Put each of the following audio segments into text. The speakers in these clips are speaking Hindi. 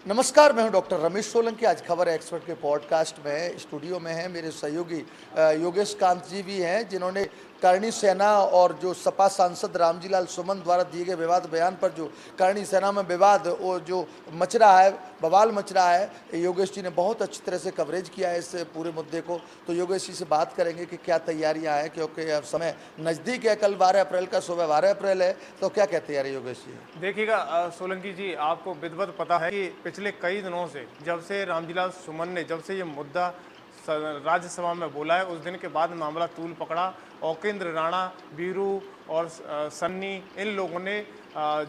नमस्कार, मैं हूं डॉक्टर रमेश सोलंकी। आज खबर एक्सपर्ट के पॉडकास्ट में स्टूडियो में हैं मेरे सहयोगी योगेश कांत जी भी हैं, जिन्होंने करणी सेना और जो सपा सांसद रामजी लाल सुमन द्वारा दिए गए विवाद बयान पर जो करणी सेना में विवाद वो जो मच रहा है, बवाल मच रहा है, योगेश जी ने बहुत अच्छी तरह से कवरेज किया है इस पूरे मुद्दे को। तो योगेश जी से बात करेंगे कि क्या तैयारियाँ हैं, क्योंकि अब समय नज़दीक है। कल 12 अप्रैल का, सुबह 12 अप्रैल है, तो क्या क्या तैयारी योगेश जी? देखिएगा सोलंकी जी, आपको विधिवत पता है कि पिछले कई दिनों से जब से रामजी लाल सुमन ने जब से ये मुद्दा राज्यसभा में बोला है, उस दिन के बाद मामला तूल पकड़ा। औकेंद्र राणा, वीरू और सन्नी, इन लोगों ने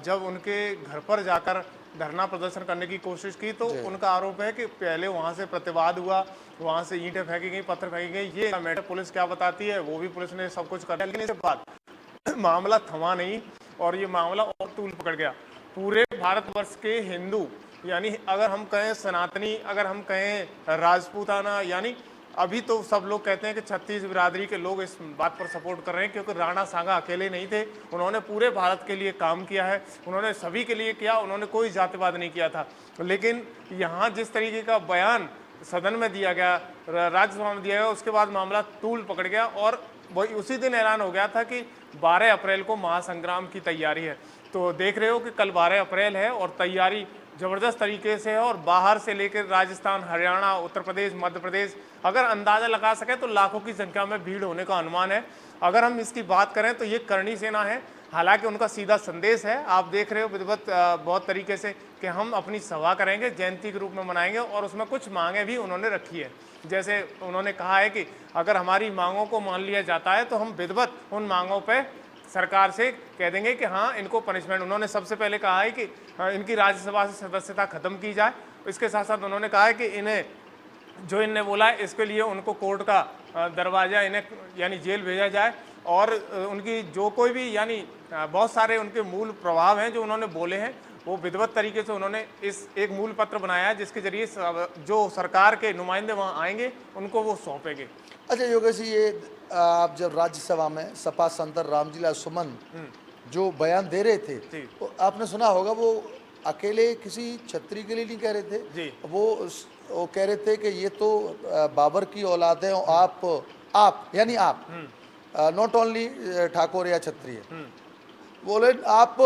जब उनके घर पर जाकर धरना प्रदर्शन करने की कोशिश की तो उनका आरोप है कि पहले वहाँ से प्रतिवाद हुआ, वहाँ से ईंटें फेंकी गई, पत्थर फेंके गए। ये मैटर पुलिस क्या बताती है, वो भी पुलिस ने सब कुछ कर लिया, लेकिन इसके बाद मामला थमा नहीं और ये मामला और तूल पकड़ गया। पूरे भारतवर्ष के हिंदू, यानी अगर हम कहें सनातनी, अगर हम कहें राजपूताना, यानी अभी तो सब लोग कहते हैं कि छत्तीस बिरादरी के लोग इस बात पर सपोर्ट कर रहे हैं, क्योंकि राणा सांगा अकेले नहीं थे, उन्होंने पूरे भारत के लिए काम किया है, उन्होंने सभी के लिए किया, उन्होंने कोई जातिवाद नहीं किया था। लेकिन यहाँ जिस तरीके का बयान सदन में दिया गया, राज्यसभा में दिया गया, उसके बाद मामला तूल पकड़ गया और वही उसी दिन ऐलान हो गया था कि 12 अप्रैल को महासंग्राम की तैयारी है। तो देख रहे हो कि कल 12 अप्रैल है और तैयारी ज़बरदस्त तरीके से है, और बाहर से लेकर राजस्थान, हरियाणा, उत्तर प्रदेश, मध्य प्रदेश, अगर अंदाज़ा लगा सके तो लाखों की संख्या में भीड़ होने का अनुमान है। अगर हम इसकी बात करें तो ये करणी सेना है, हालांकि उनका सीधा संदेश है, आप देख रहे हो विधिवत बहुत तरीके से, कि हम अपनी सभा करेंगे, जयंती के रूप में मनाएंगे, और उसमें कुछ मांगें भी उन्होंने रखी है। जैसे उन्होंने कहा है कि अगर हमारी मांगों को मान लिया जाता है तो हम विधिवत उन मांगों पे सरकार से कह देंगे कि हाँ, इनको पनिशमेंट। उन्होंने सबसे पहले कहा है कि इनकी राज्यसभा से सदस्यता खत्म की जाए। इसके साथ साथ उन्होंने कहा है कि इन्हें जो इनने बोला है इसके लिए उनको कोर्ट का दरवाज़ा, इन्हें यानी जेल भेजा जाए, और उनकी जो कोई भी, यानी बहुत सारे उनके मूल प्रभाव हैं जो उन्होंने बोले हैं, वो विधिवत तरीके से उन्होंने इस एक मूल पत्र बनाया है, जिसके जरिए जो सरकार के नुमाइंदे वहाँ आएंगे उनको वो सौंपेंगे। अच्छा योगेश जी, ये आप जब राज्यसभा में सपा सांसद रामजी लाल सुमन जो बयान दे रहे थे, तो आपने सुना होगा वो अकेले किसी छत्री के लिए नहीं कह रहे थे जी। वो कह रहे थे कि ये तो बाबर की औलाद है, और आप यानी आप नॉट ओनली ठाकुर या क्षत्रिय, बोले आप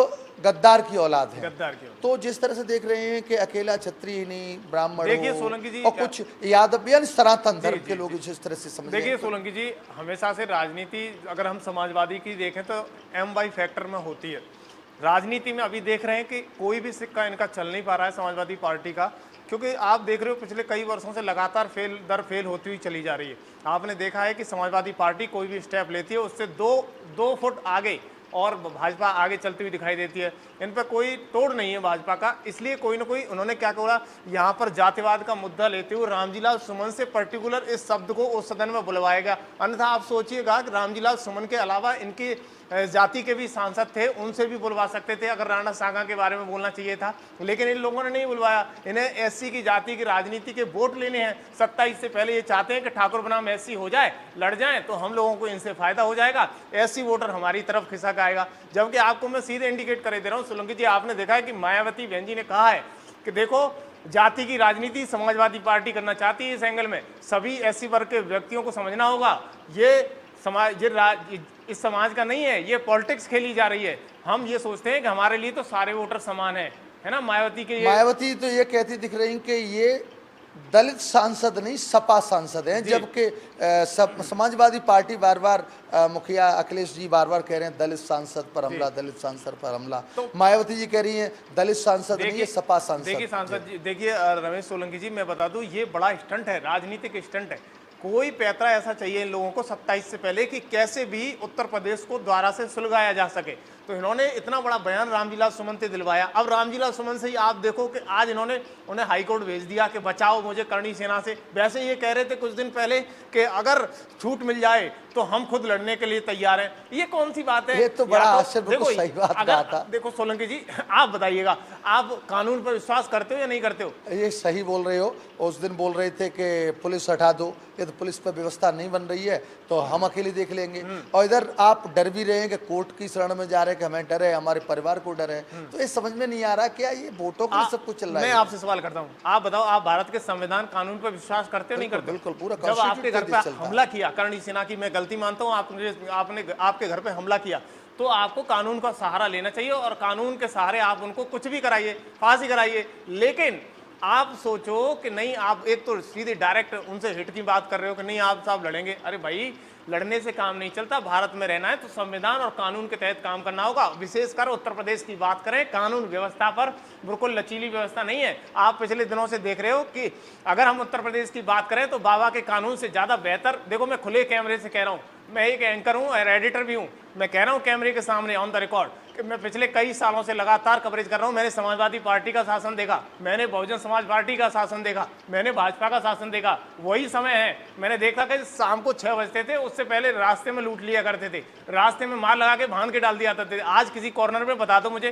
गद्दार की औलाद है। गद्दार की औलाद। तो जिस तरह से देख रहे हैं कि अकेला क्षत्रिय ही नहीं, ब्राह्मण देखिए सोलंकी जी, और कुछ यादव यानी सनातन धर्म के लोग जिस तरह से समझ। देखिए सोलंकी जी, हमेशा से राजनीति अगर हम समाजवादी की देखें तो M/Y फैक्टर में होती है। राजनीति में अभी देख रहे हैं कि कोई भी सिक्का इनका चल नहीं पा रहा है समाजवादी पार्टी का, क्योंकि आप देख रहे हो पिछले कई वर्षों से लगातार फेल होती हुई चली जा रही है। आपने देखा है कि समाजवादी पार्टी कोई भी स्टेप लेती है उससे दो फुट आगे और भाजपा आगे चलती हुई दिखाई देती है। इन पर कोई तोड़ नहीं है भाजपा का, इसलिए कोई ना कोई उन्होंने क्या कहा, यहाँ पर जातिवाद का मुद्दा लेते हुए रामजी लाल सुमन से पर्टिकुलर इस शब्द को उस सदन में बुलवाया गया। अन्यथा आप सोचिएगा कि रामजी लाल सुमन के अलावा इनकी जाति के भी सांसद थे, उनसे भी बुलवा सकते थे अगर राणा सांगा के बारे में बोलना चाहिए था, लेकिन इन लोगों ने नहीं बुलवाया। इन्हें SC की जाति की राजनीति के वोट लेने हैं। 27 से पहले ये चाहते हैं कि ठाकुर बनाम SC हो जाए, लड़ जाए, तो हम लोगों को इनसे फायदा हो जाएगा, SC वोटर हमारी तरफ खिसक आएगा। जबकि आपको मैं सीधे इंडिकेट कर दे रहा हूँ सोलंकी जी, आपने देखा है कि मायावती बहन जी ने कहा है कि देखो जाति की राजनीति समाजवादी पार्टी करना चाहती है, इस एंगल में सभी SC वर्ग के व्यक्तियों को समझना होगा, ये समाज इस समाज का नहीं है, ये पॉलिटिक्स खेली जा रही है। हम ये सोचते हैं कि हमारे लिए तो सारे वोटर समान है ना। मायावती तो ये कहती दिख रही कि ये दलित सांसद नहीं, सपा सांसद हैं, जबकि समाजवादी पार्टी बार बार मुखिया अखिलेश जी बार बार कह रहे हैं दलित सांसद पर हमला, दलित सांसद पर हमला। तो मायावती जी कह रही हैं दलित सांसद नहीं, ये सपा सांसद। देखिए सांसद जी, देखिए रमेश सोलंकी जी, मैं बता दूं ये बड़ा स्टंट है, राजनीतिक स्टंट है। कोई पैतरा ऐसा चाहिए इन लोगों को 27 से पहले कि कैसे भी उत्तर प्रदेश को द्वारा से सुलगाया जा सके। तो इन्होंने इतना बड़ा बयान रामजी लाल सुमन से दिलवाया। अब रामजी लाल सुमन से ही आप देखो कि आज इन्होंने उन्हें हाईकोर्ट भेज दिया कि बचाओ मुझे करणी सेना से। वैसे ये कह रहे थे कुछ दिन पहले कि अगर छूट मिल जाए तो हम खुद लड़ने के लिए तैयार हैं। ये कौन सी बात है? ये तो बड़ा आश्चर्य, सही बात कहा था। देखो सोलंकी जी, आप बताइएगा, आप कानून पर विश्वास करते हो या नहीं करते हो? ये सही बोल रहे हो। उस दिन बोल रहे थे कि पुलिस हटा दो, ये तो पुलिस पर व्यवस्था नहीं बन रही है तो हम अकेले देख लेंगे, और इधर आप डर भी रहे हैं कि कोर्ट की शरण में जा रहे रहे हैं कि हमें डर है, हमारे परिवार को डर है। तो ये समझ में नहीं आ रहा क्या ये वोटों के लिए सब कुछ चल रहा मैं है? आपसे सवाल करता हूँ, आप बताओ, आप भारत के संविधान कानून पर विश्वास करते हो नहीं करते? बिल्कुल, पूरा जब आपके घर कॉन्स्टिट्यूशन पे चलता है। हमला किया करणी सेना की, मैं गलती मानता हूँ, आपने आपके घर पे हमला किया, तो आपको कानून का सहारा लेना चाहिए और कानून के सहारे आप उनको कुछ भी कराइए, फांसी कराइए। लेकिन आप सोचो कि नहीं, आप एक तो सीधे डायरेक्ट उनसे हिट की बात कर रहे हो कि नहीं आप साहब लड़ेंगे। अरे भाई, लड़ने से काम नहीं चलता। भारत में रहना है तो संविधान और कानून के तहत काम करना होगा। विशेषकर उत्तर प्रदेश की बात करें, कानून व्यवस्था पर बिल्कुल लचीली व्यवस्था नहीं है। आप पिछले दिनों से देख रहे हो कि अगर हम उत्तर प्रदेश की बात करें तो बाबा के कानून से ज्यादा बेहतर, देखो मैं खुले कैमरे से कह रहा हूं, मैं एक एंकर हूं और एडिटर भी हूं, मैं कह रहा हूं कैमरे के सामने ऑन द रिकॉर्ड कि मैं पिछले कई सालों से लगातार कवरेज कर रहा हूं। मैंने समाजवादी पार्टी का शासन देखा, मैंने बहुजन समाज पार्टी का शासन देखा, मैंने भाजपा का शासन देखा। वही समय है, मैंने देखा कि शाम को 6 बजते थे, उससे पहले रास्ते में लूट लिया करते थे, रास्ते में मार लगा के भान के डाल दिया करते थे। आज किसी कॉर्नर में बता दो मुझे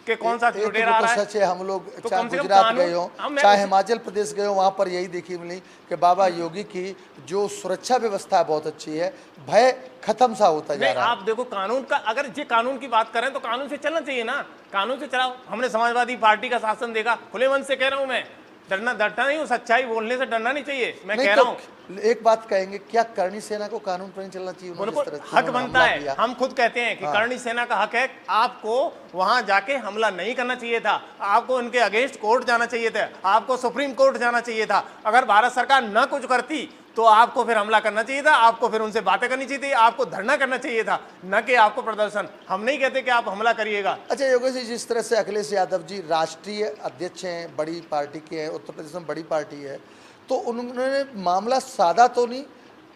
कि कौन सा लुटेरा आ रहा है। सच है, हम लोग तो चाहे कम से कम गुजरात कानून- गए हो, हम- मैं चाहे उसी- हिमाचल प्रदेश गए हो, वहां पर यही देखी मिली कि बाबा योगी की जो सुरक्षा व्यवस्था है बहुत अच्छी है, भय खत्म सा होता जा नहीं, रहा है। आप देखो कानून का, अगर ये कानून की बात करें तो कानून से चलना चाहिए ना, कानून से चलाओ। हमने समाजवादी पार्टी का शासन देखा, खुले मन से कह रहा हूं मैं, डरता नहीं हूं, सच्चाई बोलने से डरना नहीं चाहिए। मैं नहीं कह तो रहा हूं एक बात कहेंगे, क्या करणी सेना को कानून पर नहीं चलना चाहिए? उन्होंने उनको जिस तरह से हक उन्होंने बनता हमला है। किया। हम खुद कहते हैं कि करणी सेना का हक है, आपको वहां जाके हमला नहीं करना चाहिए था, आपको उनके अगेंस्ट कोर्ट जाना चाहिए था, आपको सुप्रीम कोर्ट जाना चाहिए था। अगर भारत सरकार न कुछ करती तो आपको फिर हमला करना चाहिए था, आपको फिर उनसे बातें करनी चाहिए थी, आपको धरना करना चाहिए था, न कि आपको प्रदर्शन। हम नहीं कहते कि आप हमला करिएगा। अच्छा योगेश जी, जिस तरह से अखिलेश यादव जी राष्ट्रीय अध्यक्ष हैं, बड़ी पार्टी के हैं, उत्तर प्रदेश में बड़ी पार्टी है, तो उन्होंने मामला सादा तो नहीं,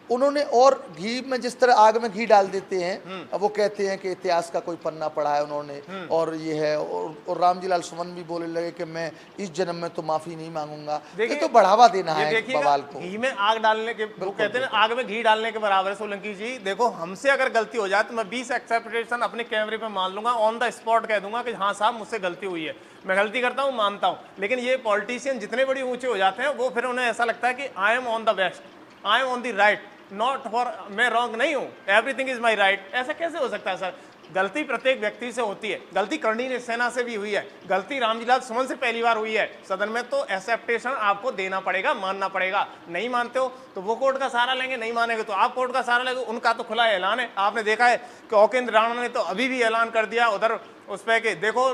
उन्होंने और घी में जिस तरह आग में घी डाल देते हैं, अब वो कहते हैं कि इतिहास का कोई पन्ना पढ़ा है उन्होंने और ये है, और रामजी सुमन भी बोलने लगे कि मैं इस जन्म में तो माफी नहीं मांगूंगा। ये तो बढ़ावा देना ये है देखिएगा, बवाल को। घी में आग डालने के, वो कहते हैं आग में घी डालने के बराबर है। सोलंकी जी देखो, हमसे अगर गलती हो जाए तो मैं 20 एक्सेप्टेशन अपने कैमरे पे मान लूंगा, ऑन द स्पॉट कह दूंगा कि हाँ साहब मुझसे गलती हुई है, मैं गलती करता हूँ, मानता हूँ। लेकिन ये पॉलिटिशियन जितने बड़े ऊंचे हो जाते हैं, वो फिर उन्हें ऐसा लगता है कि I am on the best, I am on the right, not for, मैं रॉन्ग नहीं हूं, एवरीथिंग इज माई राइट। ऐसा कैसे हो सकता है सर? गलती प्रत्येक व्यक्ति से होती है, गलती करणी सेना से भी हुई है, गलती रामजी सुमन से पहली बार हुई है सदन में, तो एक्सेप्टेशन आपको देना पड़ेगा, मानना पड़ेगा। नहीं मानते हो तो वो कोर्ट का सहारा लेंगे, नहीं मानेंगे तो आप कोर्ट का सहारा लेंगे। उनका तो खुला ऐलान है, आपने देखा है कि ओकेंद्र राणा ने तो अभी भी ऐलान कर दिया उधर उस पर कि देखो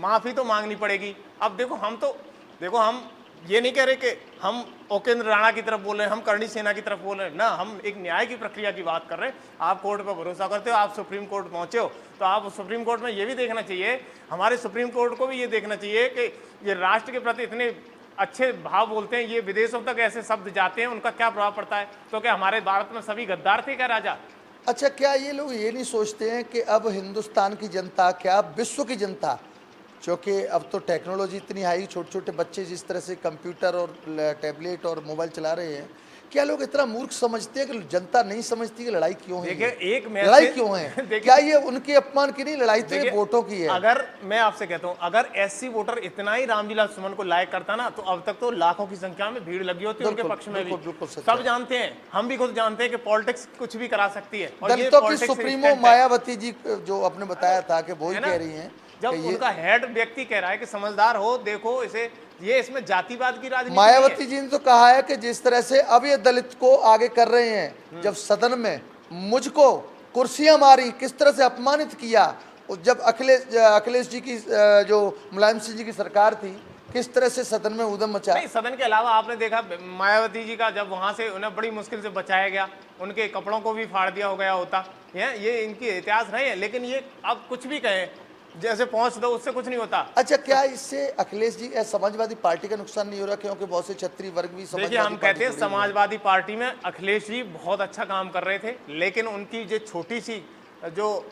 माफी तो मांगनी पड़ेगी। अब देखो, हम ये नहीं कह रहे कि हम ओकेंद्र राणा की तरफ बोल रहे हैं, हम करणी सेना की तरफ बोल रहे हैं ना, हम एक न्याय की प्रक्रिया की बात कर रहे हैं। आप कोर्ट पर भरोसा करते हो, आप सुप्रीम कोर्ट पहुंचे हो, तो आप सुप्रीम कोर्ट में ये भी देखना चाहिए, हमारे सुप्रीम कोर्ट को भी ये देखना चाहिए कि ये राष्ट्र के प्रति इतने अच्छे भाव बोलते हैं, ये विदेशों तक ऐसे शब्द जाते हैं, उनका क्या प्रभाव पड़ता है? तो क्या हमारे भारत में सभी गद्दार थे क्या राजा? अच्छा, क्या ये लोग ये नहीं सोचते हैं कि अब हिंदुस्तान की जनता, क्या विश्व की जनता, क्योंकि अब तो टेक्नोलॉजी इतनी हाई, छोटे छोटे बच्चे जिस तरह से कंप्यूटर और टैबलेट और मोबाइल चला रहे हैं, क्या लोग इतना मूर्ख समझते हैं कि जनता नहीं समझती कि लड़ाई क्यों है? देखिए, एक लड़ाई क्यों है? क्या ये उनके अपमान की नहीं, लड़ाई तो ये वोटों की है। अगर मैं आपसे कहता हूं, अगर एससी वोटर इतना ही रामजी सुमन को लायक करता ना, तो अब तक तो लाखों की संख्या में भीड़ लगी होती है उनके पक्ष में भी। सब जानते हैं, हम भी खुद जानते हैं कि पॉलिटिक्स कुछ भी करा सकती है। और दलितों की सुप्रीमो मायावती जी जो आपने बताया था कि वो ही कह रही हैं, जब उनका हेड व्यक्ति कह रहा है कि समझदार हो, देखो इसे, ये इसमें जातिवाद की राजनीति मायावती जी ने तो कहा है कि जिस तरह से अब ये दलित को आगे कर रहे हैं, जब सदन में मुझको कुर्सियां मारी, किस तरह से अपमानित किया, जब अखिलेश जी की जो मुलायम सिंह जी की सरकार थी, किस तरह से सदन में उधम मचा। नहीं, सदन के अलावा आपने देखा मायावती जी का, जब वहां से उन्हें बड़ी मुश्किल से बचाया गया, उनके कपड़ों को भी फाड़ दिया हो गया होता, ये इनकी इतिहास रहे हैं। लेकिन ये अब कुछ भी कहें, जैसे पहुंच दो, उससे कुछ नहीं होता। अच्छा, क्या इससे अखिलेश जी समाजवादी पार्टी का नुकसान नहीं हो रहा? क्योंकि बहुत से क्षत्रिय वर्ग भी देखिए, हम कहते हैं समाजवादी पार्टी में अखिलेश जी बहुत अच्छा काम कर रहे थे, लेकिन उनकी जो छोटी सी जो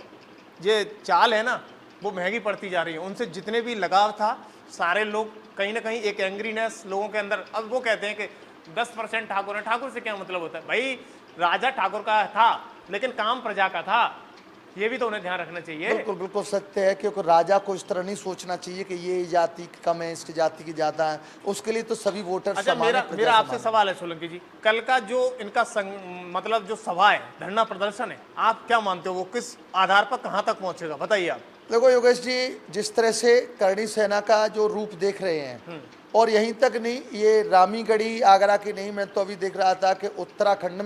ये चाल है ना, वो महंगी पड़ती जा रही है। उनसे जितने भी लगाव था, सारे लोग कहीं ना कहीं एक एंग्रीनेस लोगों के अंदर, अब वो कहते हैं कि 10% ठाकुर है। ठाकुर से क्या मतलब होता है भाई? राजा ठाकुर का था, लेकिन काम प्रजा का था। ये भी तो उन्हें ध्यान रखना चाहिए। बिल्कुल बिल्कुल सत्य है, क्योंकि राजा को इस तरह नहीं सोचना चाहिए कि ये जाति कम है, इसकी जाति की ज्यादा है। उसके लिए तो सभी वोटर अच्छा, समान है, मेरा प्रजा मेरा आपसे समान है। सवाल है सोलंकी जी, कल का जो इनका मतलब जो सभा है, धरना प्रदर्शन है, आप क्या मानते हो वो किस आधार पर कहां तक पहुंचेगा, बताइए आप। देखो योगेश जी, जिस तरह से करणी सेना का जो रूप देख रहे हैं, और यहीं तक नहीं, ये रामीगढ़ी आगरा की नहीं, मैं तो अभी देख रहा था कि उत्तराखंड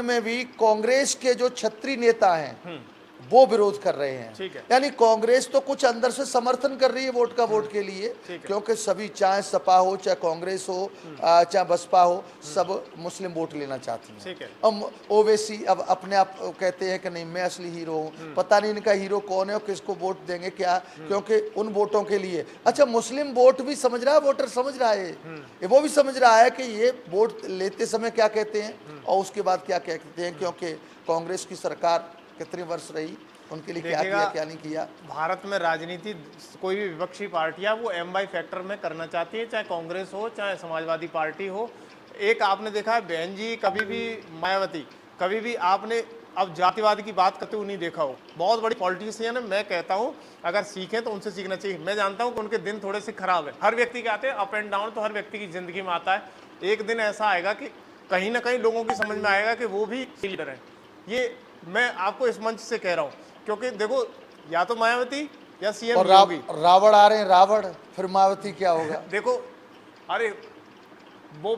में भी कांग्रेस के जो छत्री नेता हैं वो विरोध कर रहे हैं। ठीक है। यानी कांग्रेस तो कुछ अंदर से समर्थन कर रही है वोट के लिए, क्योंकि सभी, चाहे सपा हो, चाहे कांग्रेस हो, चाहे बसपा हो, सब मुस्लिम वोट लेना चाहती हैं। ठीक है। अब ओवैसी अब अपने आप कहते हैं कि नहीं, मैं असली हीरो हूँ, पता नहीं इनका हीरो कौन है और किसको वोट देंगे क्या, क्योंकि उन वोटों के लिए। अच्छा, मुस्लिम वोट भी समझ रहा है, वोटर समझ रहा है, ये वो भी समझ रहा है कि ये वोट लेते समय क्या कहते हैं और उसके बाद क्या कहते हैं, क्योंकि कांग्रेस की सरकार कितने वर्ष रही, उनके लिए क्या किया क्या नहीं किया। भारत में राजनीति कोई भी विपक्षी पार्टियां वो MY फैक्टर में करना चाहती है, चाहे कांग्रेस हो चाहे समाजवादी पार्टी हो। एक आपने देखा है बहन जी, कभी भी मायावती, कभी भी आपने अब जातिवाद की बात करते हुए नहीं देखा हो। बहुत बड़ी पॉलिटिशियन है, मैं कहता हूं अगर सीखें तो उनसे सीखना चाहिए। मैं जानता हूं कि उनके दिन थोड़े से खराब है, हर व्यक्ति के आते हैं अप एंड डाउन, तो हर व्यक्ति की जिंदगी में आता है। एक दिन ऐसा आएगा कि कहीं ना कहीं लोगों की समझ में आएगा कि वो भी लीडर है। ये मैं आपको इस मंच से कह रहा हूं, क्योंकि देखो, या तो मायावती या CM और योगी। रावण आ रहे हैं, रावण, फिर मायावती क्या होगा। देखो, अरे वो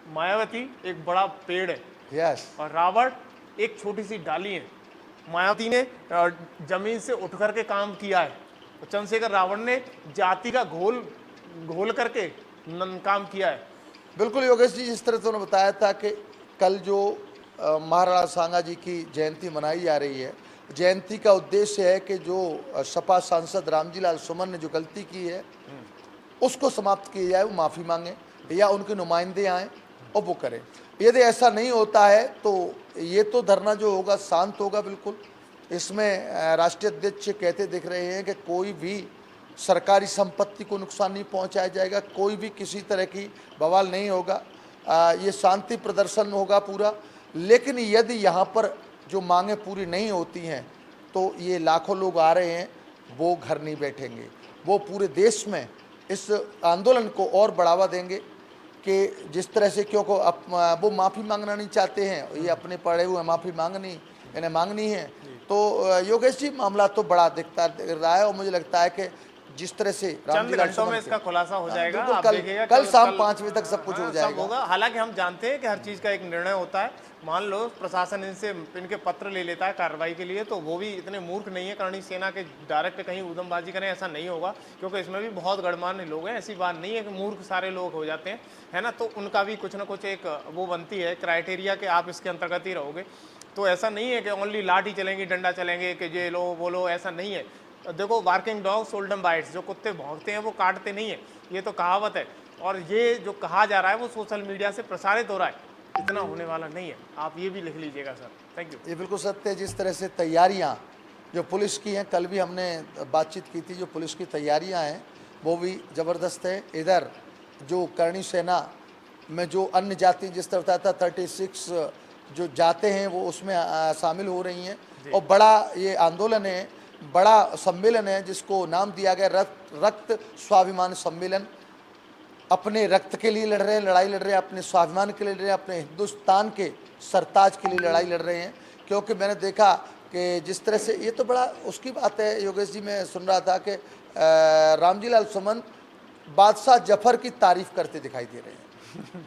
मायावती एक बड़ा पेड़ है, यस, और रावण एक छोटी सी डाली है। मायावती ने जमीन से उठ करके काम किया है, और चंद्रशेखर रावण ने जाति का घोल करके काम किया है। बिल्कुल योगेश जी, जिस तरह से उन्होंने बताया था कि कल जो महाराणा सांगा जी की जयंती मनाई जा रही है, जयंती का उद्देश्य है कि जो सपा सांसद रामजीलाल सुमन ने जो गलती की है उसको समाप्त किया जाए, वो माफ़ी मांगे या उनके नुमाइंदे आएँ और वो करें। यदि ऐसा नहीं होता है तो ये तो धरना जो होगा शांत होगा बिल्कुल। इसमें राष्ट्रीय अध्यक्ष कहते दिख रहे हैं कि कोई भी सरकारी संपत्ति को नुकसान नहीं पहुंचाया जाएगा, कोई भी किसी तरह की बवाल नहीं होगा, ये शांति प्रदर्शन होगा पूरा। लेकिन यदि यहाँ पर जो मांगें पूरी नहीं होती हैं तो ये लाखों लोग आ रहे हैं, वो घर नहीं बैठेंगे, वो पूरे देश में इस आंदोलन को और बढ़ावा देंगे कि जिस तरह से, क्योंकि वो माफ़ी मांगना नहीं चाहते हैं, ये अपने पड़े हुए माफ़ी इन्हें मांगनी है। तो योगेश जी, मामला तो बड़ा दिखता रहा है और मुझे लगता है कि जिस तरह से चंद घंटों में इसका खुलासा हो जाएगा। आप देखिएगा कल शाम 5 बजे तक सब कुछ हो जाएगा, सब होगा। हालांकि हम जानते हैं कि हर चीज़ का एक निर्णय होता है। मान लो प्रशासन इनके पत्र ले लेता है कार्रवाई के लिए, तो वो भी इतने मूर्ख नहीं है करणी सेना के डायरेक्ट कहीं उधमबाजी करें, ऐसा नहीं होगा, क्योंकि इसमें भी बहुत गणमान्य लोग हैं। ऐसी बात नहीं है कि मूर्ख सारे लोग हो जाते हैं, है ना। तो उनका भी कुछ ना कुछ एक वो बनती है क्राइटेरिया कि आप इसके अंतर्गत ही रहोगे। तो ऐसा नहीं है कि ओनली लाठी चलेंगी, डंडा चलेंगे, कि ये लो वो लो, ऐसा नहीं है। देखो, बार्किंग डॉग सोल्डम बाइट्स, जो कुत्ते भौंकते हैं वो काटते नहीं है, ये तो कहावत है। और ये जो कहा जा रहा है वो सोशल मीडिया से प्रसारित हो रहा है, इतना होने वाला नहीं है। आप ये भी लिख लीजिएगा सर। Thank you. ये बिल्कुल सत्य है। जिस तरह से तैयारियां जो पुलिस की हैं, कल भी हमने बातचीत की थी, जो पुलिस की तैयारियां हैं वो भी ज़बरदस्त है। इधर जो करणी सेना में जो अन्य जाति, जिस तरह बताया था 36 जो जाते हैं वो उसमें शामिल हो रही हैं, और बड़ा ये आंदोलन है, बड़ा सम्मेलन है जिसको नाम दिया गया रक्त स्वाभिमान सम्मेलन। अपने रक्त के लिए लड़ रहे हैं, लड़ाई लड़ रहे हैं, अपने स्वाभिमान के लिए लड़ रहे हैं, अपने हिंदुस्तान के सरताज के लिए लड़ाई लड़ रहे हैं। क्योंकि मैंने देखा कि जिस तरह से, ये तो बड़ा उसकी बात है योगेश जी, मैं सुन रहा था कि रामजीलाल सुमन बादशाह जफर की तारीफ करते दिखाई दे रहे हैं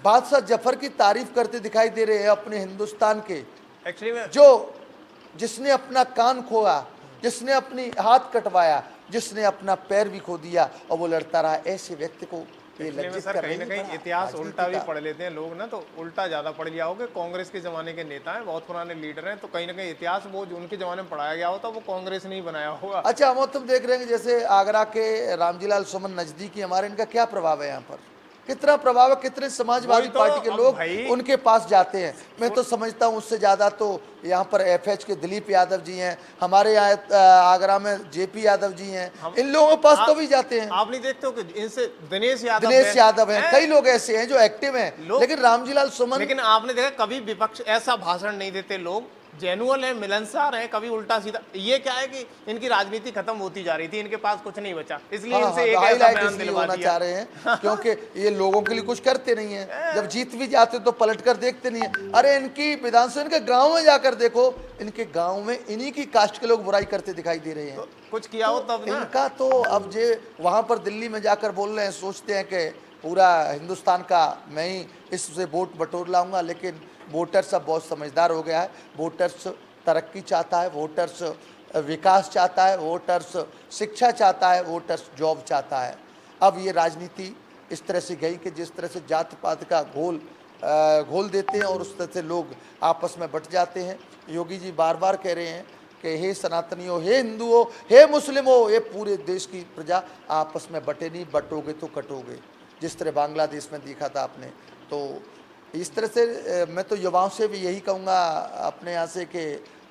बादशाह जफर की तारीफ करते दिखाई दे रहे हैं अपने हिंदुस्तान के, एक्चुअली जो जिसने अपना कान खोया, जिसने अपनी हाथ कटवाया, जिसने अपना पैर भी खो दिया और वो लड़ता रहा। ऐसे व्यक्ति को ये लज्जित सर कर कहीं ना रही है। कहीं इतिहास उल्टा भी पढ़ लेते हैं लोग ना, तो उल्टा ज़्यादा पढ़ लिया होगा। कांग्रेस के ज़माने के नेता हैं, बहुत पुराने लीडर हैं, तो कहीं ना कहीं इतिहास वो जो उनके ज़माने में पढ़ाया गया होता वो कांग्रेस नहीं बनाया होगा। अच्छा, हम तुम देख रहे हैं कि जैसे आगरा के रामजीलाल सुमन नज़दीकी हमारे, इनका क्या प्रभाव है यहाँ पर, कितना प्रभाव है, कितने समाजवादी तो पार्टी के अब लोग भाई, उनके पास जाते हैं। मैं तो समझता हूँ उससे ज़्यादा तो यहाँ पर FH के दिलीप यादव जी हैं, हमारे यहाँ आगरा में JP यादव जी हैं, इन लोगों के पास तो भी जाते हैं। आप नहीं देखते हो कि इनसे दिनेश यादव हैं, कई लोग ऐसे हैं जो एक्टिव हैं, लेकिन रामजीलाल सुमन, लेकिन आपने देखा कभी विपक्ष ऐसा भाषण नहीं देते लोग जेनुअल है, मिलनसार है, कभी उल्टा सीधा। ये क्या है कि इनकी राजनीति खत्म होती जा रही थी, इनके पास कुछ नहीं बचा, इसलिए इनसे एक ऐसा हाईलाइट बयान इसलिए दिलवा होना दिया। चाह रहे हैं क्योंकि ये लोगों के लिए कुछ करते नहीं है, जब जीत भी जाते तो पलट कर देखते नहीं है। अरे इनकी विधानसभा, इनके गांव में जाकर देखो, इनके गांव में इन्हीं की कास्ट के लोग बुराई करते दिखाई दे रहे हैं। तो कुछ किया हो तब ना। इनका तो अब जे वहां पर दिल्ली में जाकर बोल रहे हैं, सोचते हैं कि पूरा हिंदुस्तान का मैं ही इससे वोट बटोर लाऊंगा, लेकिन वोटर्स अब बहुत समझदार हो गया है। वोटर्स तरक्की चाहता है, वोटर्स विकास चाहता है, वोटर्स शिक्षा चाहता है, वोटर्स जॉब चाहता है। अब ये राजनीति इस तरह से गई कि जिस तरह से जात पात का घोल देते हैं और उस तरह से लोग आपस में बट जाते हैं। योगी जी बार बार कह रहे हैं कि हे सनातनियों, हे हिंदुओं, हे मुस्लिमों, ये पूरे देश की प्रजा आपस में बटे नहीं, बटोगे तो कटोगे, जिस तरह बांग्लादेश में देखा था आपने। तो इस तरह से मैं तो युवाओं से भी यही कहूँगा अपने यहाँ से कि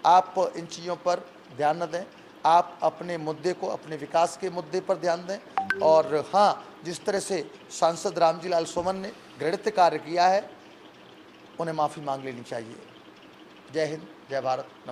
आप इन चीज़ों पर ध्यान न दें, आप अपने मुद्दे को, अपने विकास के मुद्दे पर ध्यान दें। और हाँ, जिस तरह से सांसद रामजी लाल सुमन ने घृणित कार्य किया है, उन्हें माफ़ी मांग लेनी चाहिए। जय हिंद, जय भारत।